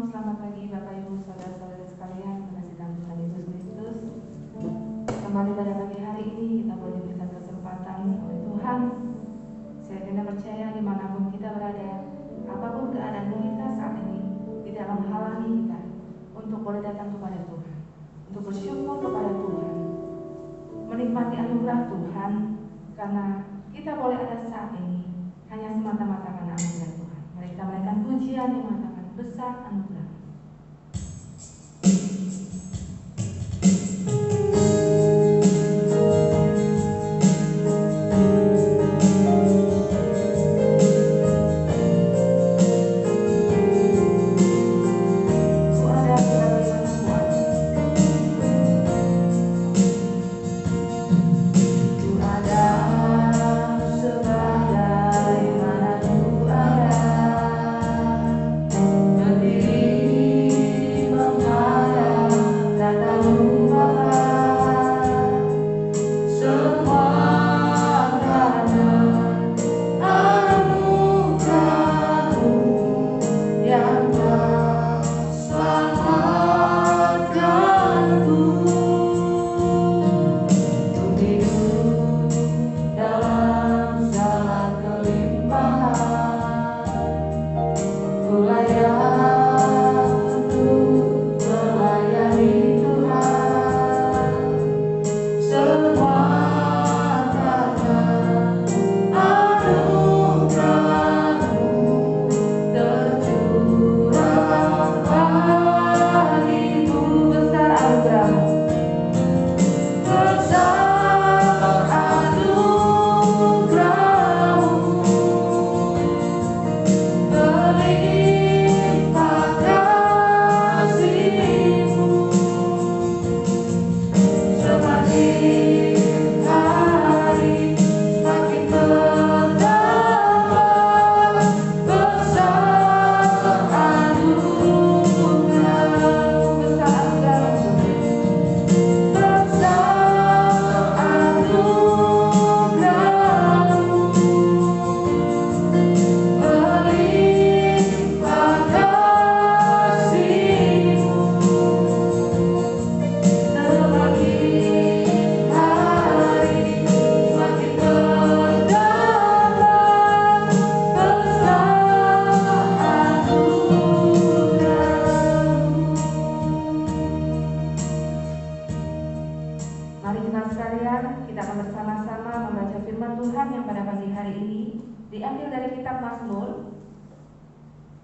selamat pagi Bapak Ibu Saudara-saudara sekalian, kasih Tuhan Yesus Kristus. Kembali pada pagi hari ini kita boleh diberikan kesempatan oleh Tuhan. Saya benar percaya dimanapun kita berada, apapun keadaan kita saat ini, di dalam halangi kita untuk boleh datang kepada Tuhan, untuk bersyukur kepada Tuhan, menikmati anugerah Tuhan, karena kita boleh ada saat ini hanya semata-mata karena anugerah Tuhan. Mari kita menaikkan pujian yang mengatakan besar anugerah.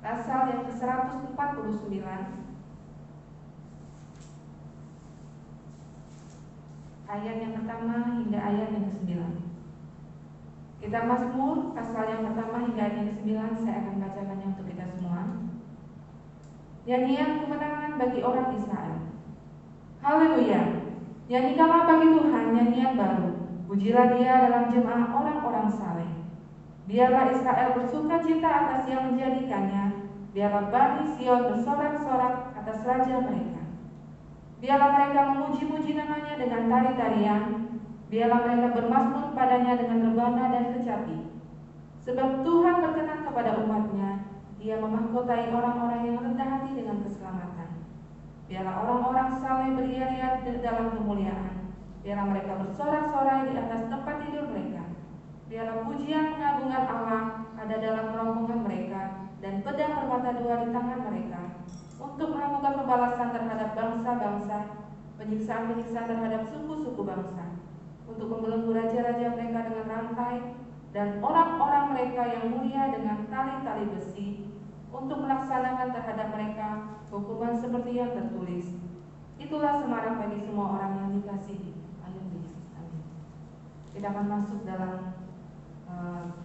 Pasal yang ke-149 ayat yang pertama hingga ayat yang ke-9. Kitab Mazmur pasal yang pertama hingga ayat yang ke-9, saya akan bacakannya untuk kita semua. Nyanyian kemenangan bagi orang Israel. Haleluya. Nyanyikanlah bagi Tuhan nyanyian baru. Pujilah Dia dalam jemaah orang-orang saleh. Biarlah Israel bersukacita atas yang menjadikannya. Biarlah Bani Sion bersorak-sorak atas raja mereka. Biarlah mereka memuji-muji namanya dengan tari-tarian. Biarlah mereka bermazmur padanya dengan rebana dan kecapi. Sebab Tuhan berkenan kepada umatnya. Dia memahkotai orang-orang yang rendah hati dengan keselamatan. Biarlah orang-orang saleh beria-ria dalam kemuliaan. Biarlah mereka bersorak-sorai di atas tempat tidur mereka. Biarlah pujian pengagungan Allah ada dalam rombongan mereka, dan pedang bermata dua di tangan mereka, untuk melakukan pembalasan terhadap bangsa-bangsa, penyiksaan-penyiksaan terhadap suku-suku bangsa, untuk membelenggu raja-raja mereka dengan rantai, dan orang-orang mereka yang mulia dengan tali-tali besi, untuk melaksanakan terhadap mereka hukuman seperti yang tertulis. Itulah semarak bagi semua orang yang dikasihi. Amin. Kita akan masuk dalam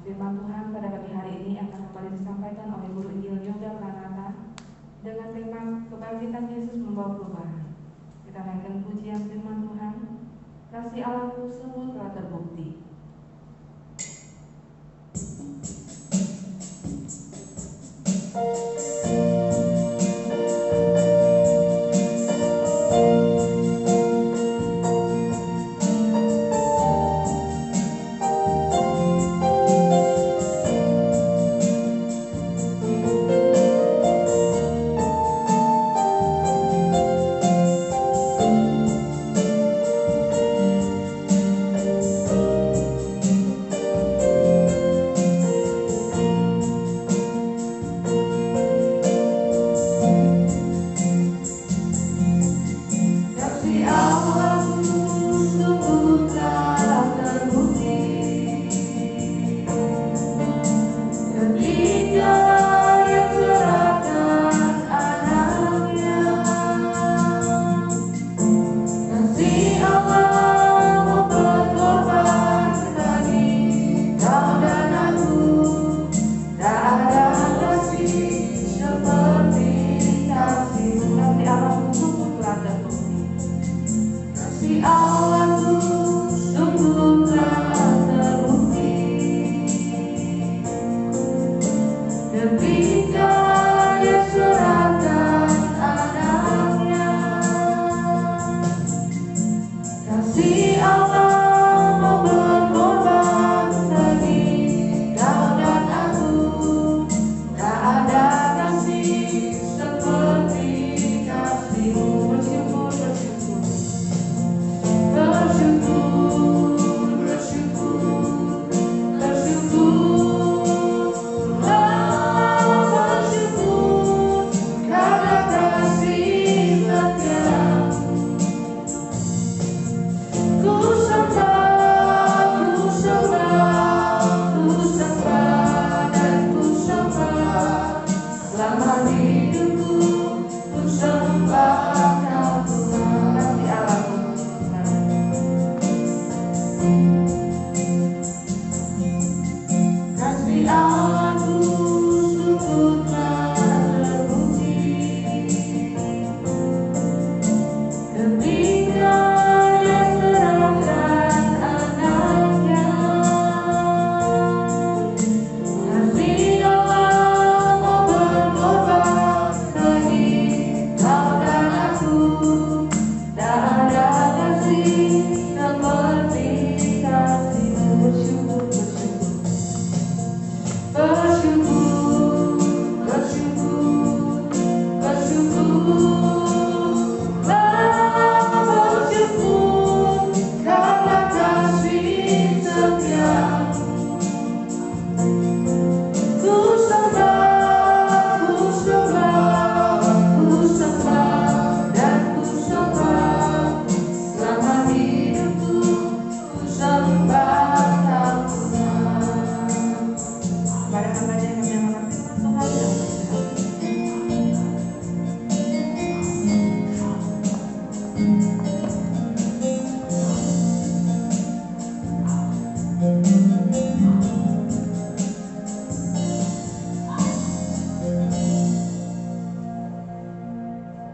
firman Tuhan pada pagi hari ini akan kembali disampaikan oleh Guru Injil Yoga Pranata dengan tema kebangkitan Yesus membawa perubahan. Kita naikkan pujian firman Tuhan. Kasih Allahku sungguh telah terbukti.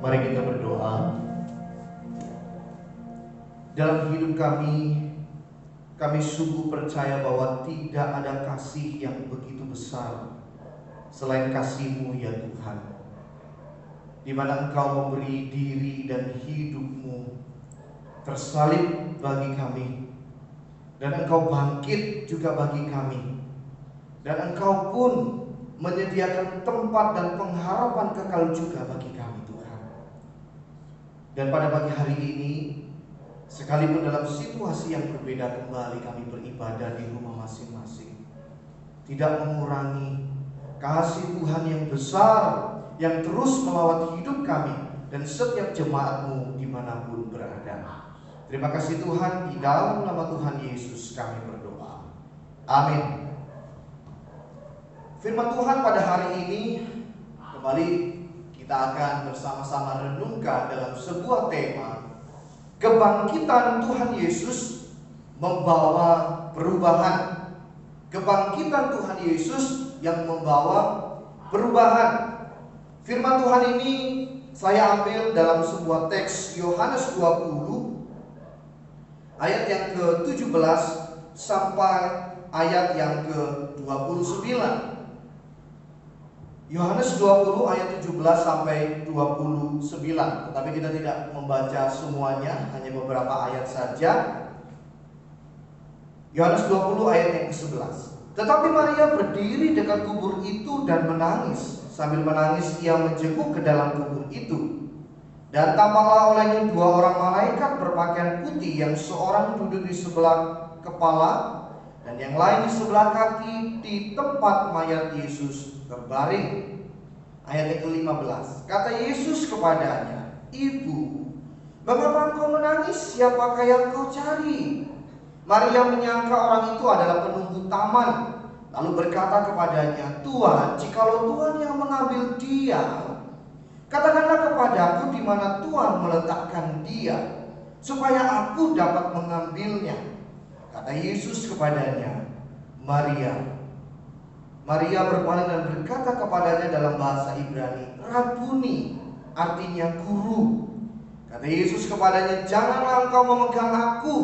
Mari kita berdoa. Dalam hidup kami sungguh percaya bahwa tidak ada kasih yang begitu besar selain kasih-Mu ya Tuhan, di mana Engkau memberi diri dan hidup-Mu tersalib bagi kami, dan Engkau bangkit juga bagi kami, dan Engkau pun menyediakan tempat dan pengharapan kekal juga bagi kami Tuhan. Dan pada pagi hari ini, sekalipun dalam situasi yang berbeda, kembali kami beribadah di rumah masing-masing, tidak mengurangi kasih Tuhan yang besar yang terus melawat hidup kami dan setiap jemaat-Mu dimanapun berada. Terima kasih Tuhan, di dalam nama Tuhan Yesus kami berdoa. Amin. Firman Tuhan pada hari ini kembali kita akan bersama-sama renungkan dalam sebuah tema, kebangkitan Tuhan Yesus membawa perubahan. Kebangkitan Tuhan Yesus yang membawa perubahan. Firman Tuhan ini saya ambil dalam sebuah teks Yohanes 20 ayat yang ke-17 sampai ayat yang ke-29. Yohanes 20 ayat 17 sampai 29. Tetapi kita tidak membaca semuanya, hanya beberapa ayat saja. Yohanes 20 ayat yang ke-11. Tetapi Maria berdiri dekat kubur itu dan menangis. Sambil menangis ia menjenguk ke dalam kubur itu. Dan tampaklah olehnya dua orang malaikat berpakaian putih, yang seorang duduk di sebelah kepala dan yang lain di sebelah kaki di tempat mayat Yesus terbaring. Ayat yang ke-15. Kata Yesus kepadanya, "Ibu, mengapa engkau menangis? Siapakah yang kau cari?" Maria menyangka orang itu adalah penunggu taman, lalu berkata kepadanya, "Tuhan, jikalau Tuhan yang mengambil dia, katakanlah kepadaku di mana Tuhan meletakkan dia, supaya aku dapat mengambilnya." Kata Yesus kepadanya, "Maria." Maria berpaling dan berkata kepadanya dalam bahasa Ibrani, "Rabuni," artinya guru. Kata Yesus kepadanya, "Janganlah engkau memegang aku,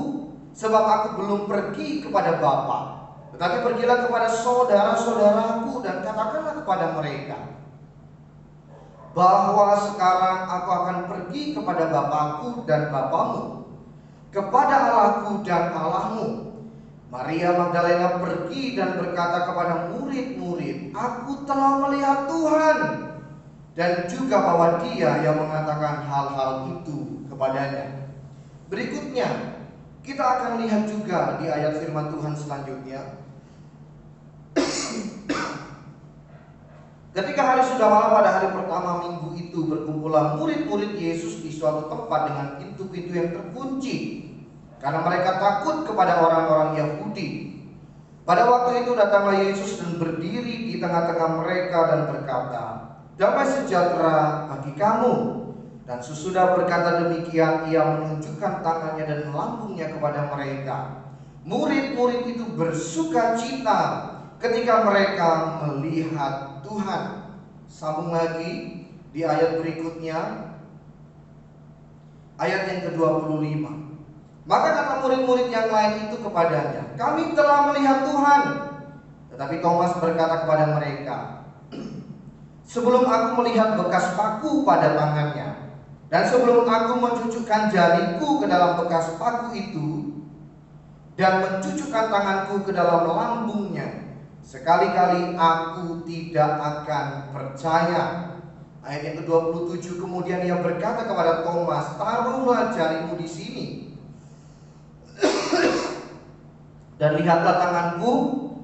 sebab aku belum pergi kepada Bapa. Tetapi pergilah kepada saudara-saudaraku dan katakanlah kepada mereka bahwa sekarang aku akan pergi kepada Bapakku dan Bapamu, kepada Allahku dan Allahmu." Maria Magdalena pergi dan berkata kepada murid-murid, "Aku telah melihat Tuhan," dan juga bahwa Dia yang mengatakan hal-hal itu kepadanya. Berikutnya kita akan lihat juga di ayat firman Tuhan selanjutnya. Ketika hari sudah malam pada hari pertama minggu itu, berkumpullah murid-murid Yesus di suatu tempat dengan pintu-pintu yang terkunci, karena mereka takut kepada orang-orang Yahudi. Pada waktu itu datanglah Yesus dan berdiri di tengah-tengah mereka dan berkata, "Damai sejahtera bagi kamu." Dan sesudah berkata demikian, ia menunjukkan tangannya dan lambungnya kepada mereka. Murid-murid itu bersuka cita ketika mereka melihat Tuhan. Sambung lagi di ayat berikutnya, ayat yang ke-25. Maka kata murid-murid yang lain itu kepadanya, "Kami telah melihat Tuhan." Tetapi Thomas berkata kepada mereka, "Sebelum aku melihat bekas paku pada tangannya, dan sebelum aku mencucukkan jariku ke dalam bekas paku itu, dan mencucukkan tanganku ke dalam lambungnya, sekali-kali aku tidak akan percaya." Ayat yang ke-27, kemudian ia berkata kepada Thomas, "Taruhlah jarimu di sini, dan lihatlah tanganku,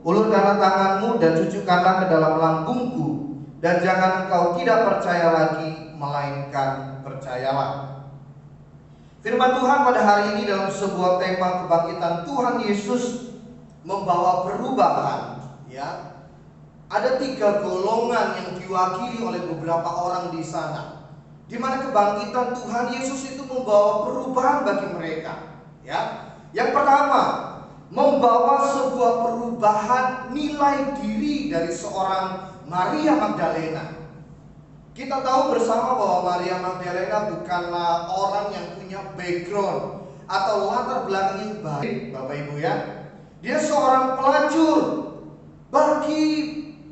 ulurkanlah tanganmu dan cucukkanlah ke dalam lambungku, dan jangan engkau tidak percaya lagi, melainkan percayalah." Firman Tuhan pada hari ini dalam sebuah tema kebangkitan Tuhan Yesus membawa perubahan, ya. Ada 3 golongan yang diwakili oleh beberapa orang di sana, di mana kebangkitan Tuhan Yesus itu membawa perubahan bagi mereka, ya. Yang pertama, membawa sebuah perubahan nilai diri dari seorang Maria Magdalena. Kita tahu bersama bahwa Maria Magdalena bukanlah orang yang punya background atau latar belakang yang baik, Bapak Ibu ya. Dia seorang pelacur. Bagi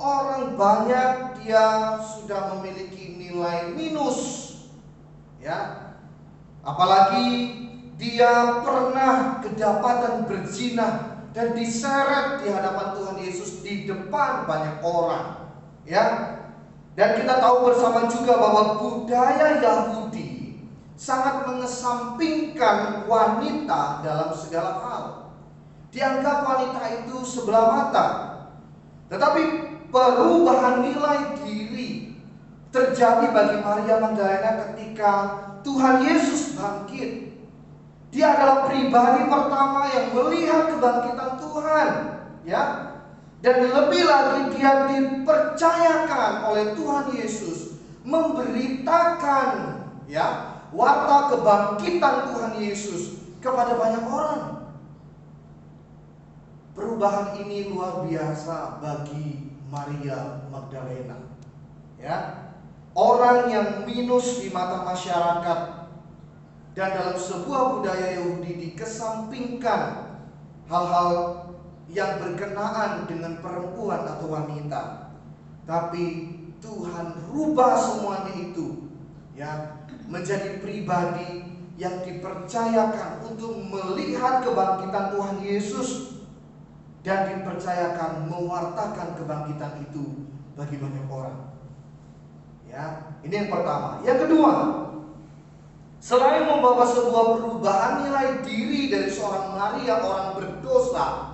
orang banyak dia sudah memiliki nilai minus, ya. Apalagi dia pernah kedapatan berzina dan diseret di hadapan Tuhan Yesus di depan banyak orang, ya. Dan kita tahu bersama juga bahwa budaya Yahudi sangat mengesampingkan wanita dalam segala hal. Dianggap wanita itu sebelah mata. Tetapi perubahan nilai diri terjadi bagi Maria Magdalena ketika Tuhan Yesus bangkit. Dia adalah pribadi pertama yang melihat kebangkitan Tuhan, ya. Dan lebih lagi dia dipercayakan oleh Tuhan Yesus memberitakan, ya, warta kebangkitan Tuhan Yesus kepada banyak orang. Perubahan ini luar biasa bagi Maria Magdalena, ya. Orang yang minus di mata masyarakat dan dalam sebuah budaya Yahudi dikesampingkan hal-hal yang berkenaan dengan perempuan atau wanita. Tapi Tuhan rubah semuanya itu, ya, menjadi pribadi yang dipercayakan untuk melihat kebangkitan Tuhan Yesus dan dipercayakan mewartakan kebangkitan itu bagi banyak orang. Ya, ini yang pertama. Yang kedua, selain membawa sebuah perubahan nilai diri dari seorang Maria, orang berdosa,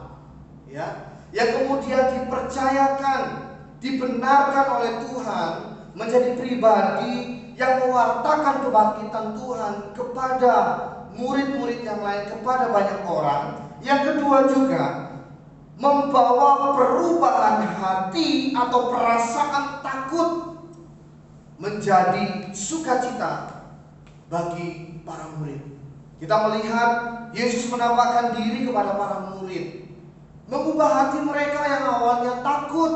ya, yang kemudian dipercayakan, dibenarkan oleh Tuhan menjadi pribadi yang mewartakan kebangkitan Tuhan kepada murid-murid yang lain, kepada banyak orang. Yang kedua juga membawa perubahan hati atau perasaan takut menjadi sukacita bagi para murid. Kita melihat Yesus menampakkan diri kepada para murid, mengubah hati mereka yang awalnya takut,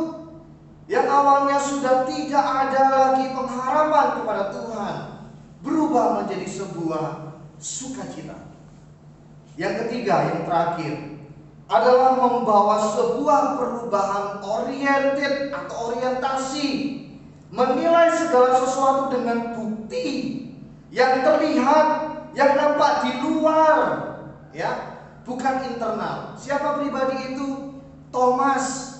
yang awalnya sudah tidak ada lagi pengharapan kepada Tuhan, berubah menjadi sebuah sukacita. Yang ketiga, yang terakhir, adalah membawa sebuah perubahan oriented atau orientasi, menilai segala sesuatu dengan bukti yang terlihat, yang nampak di luar, ya, bukan internal. Siapa pribadi itu? Thomas.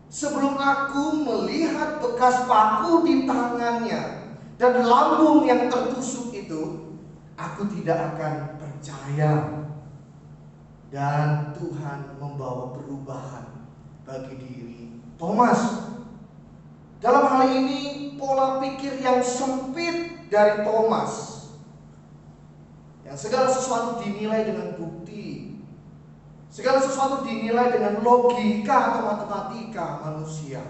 Sebelum aku melihat bekas paku di tangannya dan lambung yang tertusuk itu, aku tidak akan percaya. Dan Tuhan membawa perubahan bagi diri Thomas. Dalam hal ini pola pikir yang sempit dari Thomas, yang segala sesuatu dinilai dengan bukti, segala sesuatu dinilai dengan logika atau matematika manusia,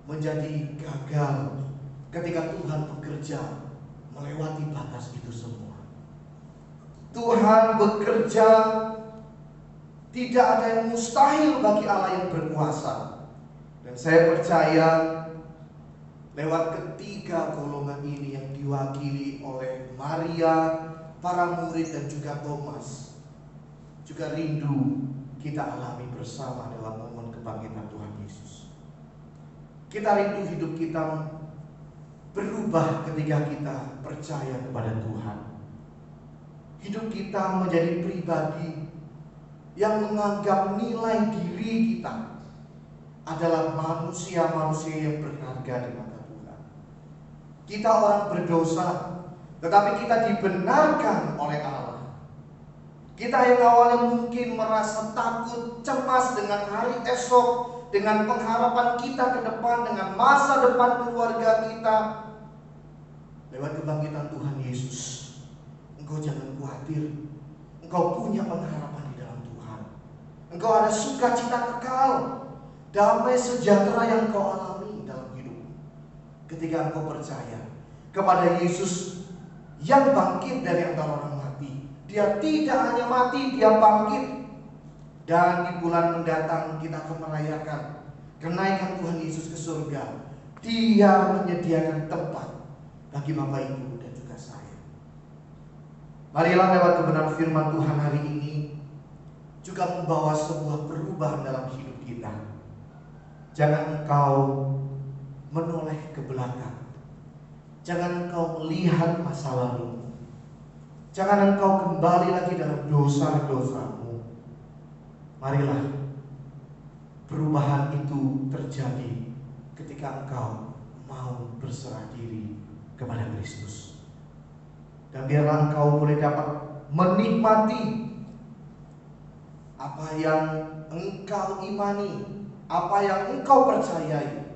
menjadi gagal ketika Tuhan bekerja melewati batas itu semua. Tuhan bekerja, tidak ada yang mustahil bagi Allah yang berkuasa. Dan saya percaya lewat ketiga golongan ini yang diwakili oleh Maria, para murid dan juga Thomas, juga rindu kita alami bersama dalam momen kebangkitan Tuhan Yesus. Kita rindu hidup kita berubah ketika kita percaya kepada Tuhan. Hidup kita menjadi pribadi yang menganggap nilai diri kita adalah manusia-manusia yang berharga di mata Tuhan. Kita orang berdosa, tetapi kita dibenarkan oleh Allah. Kita yang awalnya mungkin merasa takut, cemas dengan hari esok, dengan pengharapan kita ke depan, dengan masa depan keluarga kita, lewat kebangkitan Tuhan Yesus, engkau jangan khawatir. Engkau punya pengharapan di dalam Tuhan. Engkau ada sukacita kekal, damai sejahtera yang kau alami dalam hidup ketika engkau percaya kepada Yesus yang bangkit dari antara orang mati. Dia tidak hanya mati, dia bangkit. Dan di bulan mendatang kita akan merayakan kenaikan Tuhan Yesus ke surga. Dia menyediakan tempat bagi Bapak Ibu dan juga saya. Marilah lewat kebenaran firman Tuhan hari ini juga membawa sebuah perubahan dalam hidup kita. Jangan engkau menoleh ke belakang. Jangan engkau melihat masa lalu. Jangan engkau kembali lagi dalam dosa-dosamu. Marilah perubahan itu terjadi ketika engkau mau berserah diri kepada Kristus. Dan biarlah engkau boleh dapat menikmati apa yang engkau imani, apa yang engkau percayai,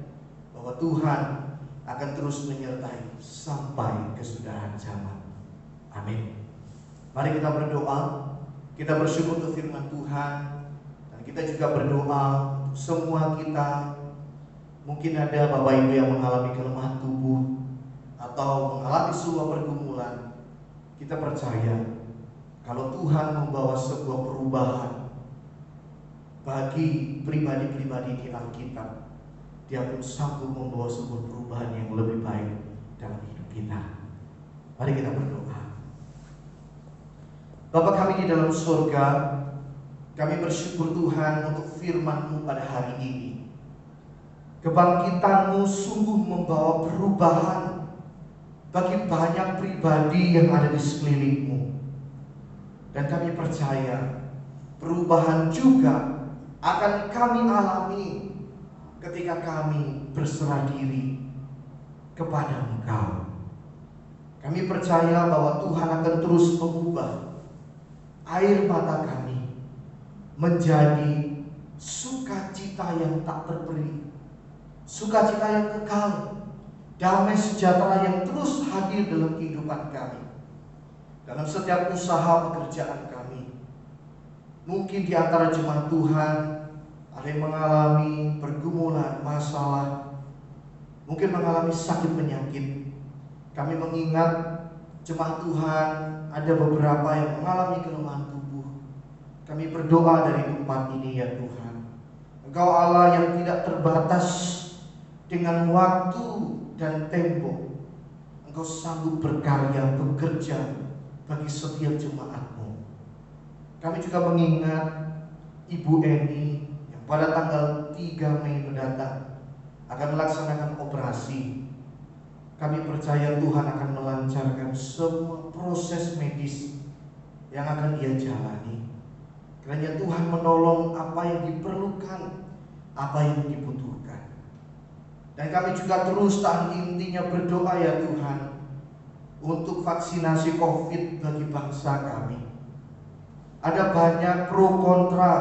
bahwa Tuhan akan terus menyertai sampai kesudahan zaman. Amin. Mari kita berdoa. Kita bersyukur untuk firman Tuhan. Dan kita juga berdoa untuk semua kita. Mungkin ada Bapak Ibu yang mengalami kelemahan tubuh atau mengalami sebuah pergumulan. Kita percaya kalau Tuhan membawa sebuah perubahan bagi pribadi-pribadi di Alkitab, Dia pun sanggup membawa sebuah perubahan yang lebih baik dalam hidup kita. Mari kita berdoa. Bapa kami di dalam surga, kami bersyukur Tuhan untuk firman-Mu pada hari ini. Kebangkitan-Mu sungguh membawa perubahan bagi banyak pribadi yang ada di sekeliling-Mu. Dan kami percaya perubahan juga akan kami alami ketika kami berserah diri kepada Engkau. Kami percaya bahwa Tuhan akan terus mengubah air mata kami menjadi sukacita yang tak terperi, sukacita yang kekal, damai sejahtera yang terus hadir dalam kehidupan kami, dalam setiap usaha pekerjaan kami. Mungkin di antara jemaat Tuhan ada yang mengalami pergumulan, masalah, mungkin mengalami sakit penyakit. Kami mengingat jemaat Tuhan ada beberapa yang mengalami kelemahan tubuh. Kami berdoa dari tempat ini ya Tuhan, Engkau Allah yang tidak terbatas dengan waktu dan tempo. Engkau sanggup berkarya, bekerja bagi setiap jemaat-Mu. Kami juga mengingat Ibu Eni yang pada tanggal 3 Mei mendatang akan melaksanakan operasi. Kami percaya Tuhan akan melancarkan semua proses medis yang akan dia jalani. Kiranya Tuhan menolong apa yang diperlukan, apa yang dibutuhkan. Dan kami juga terus tak henti-hentinya berdoa ya Tuhan untuk vaksinasi COVID bagi bangsa kami. Ada banyak pro kontra,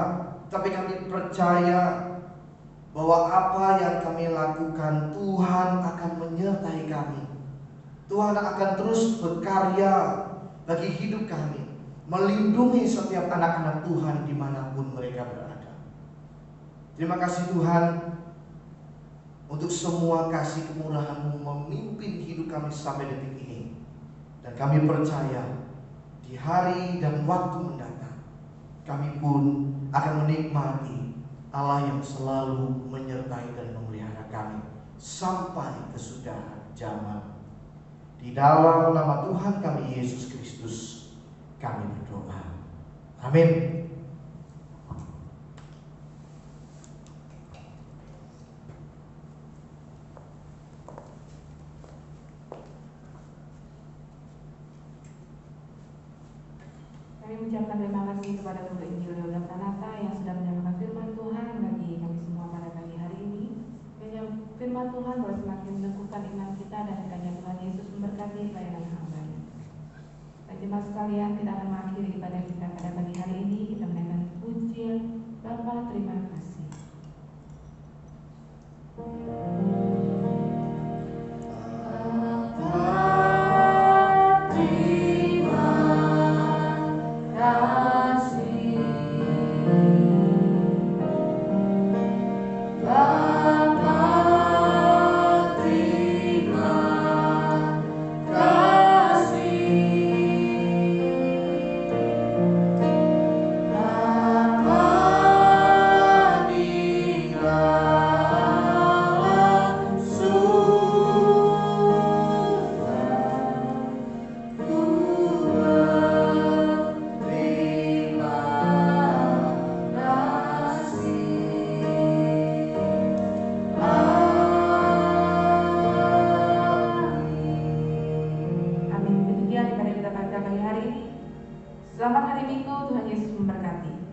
tapi kami percaya bahwa apa yang kami lakukan Tuhan akan menyertai kami. Tuhan akan terus berkarya bagi hidup kami, melindungi setiap anak-anak Tuhan dimanapun mereka berada. Terima kasih Tuhan untuk semua kasih kemurahan-Mu memimpin hidup kami sampai detik ini. Dan kami percaya di hari dan waktu mendatang kami pun akan menikmati Allah yang selalu menyertai dan memelihara kami sampai kesudahan zaman. Di dalam nama Tuhan kami Yesus Kristus kami berdoa. Amin. Kami mengucapkan terima kasih kepada Guru Injil Yoga Pranata yang sudah menyampaikan firman Tuhan bagi kami semua pada pagi hari ini. Firman Tuhan boleh semakin meneguhkan iman kita dan kiranya Tuhan Yesus memberkati pelayanan hamba-Nya. Bagi jemaat sekalian, kita akan mengakhiri ibadah kita pada pagi hari ini. Kita menaikkan pujian Bapa terima kasih. Su hari Minggu. Tuhan Yesus memberkati.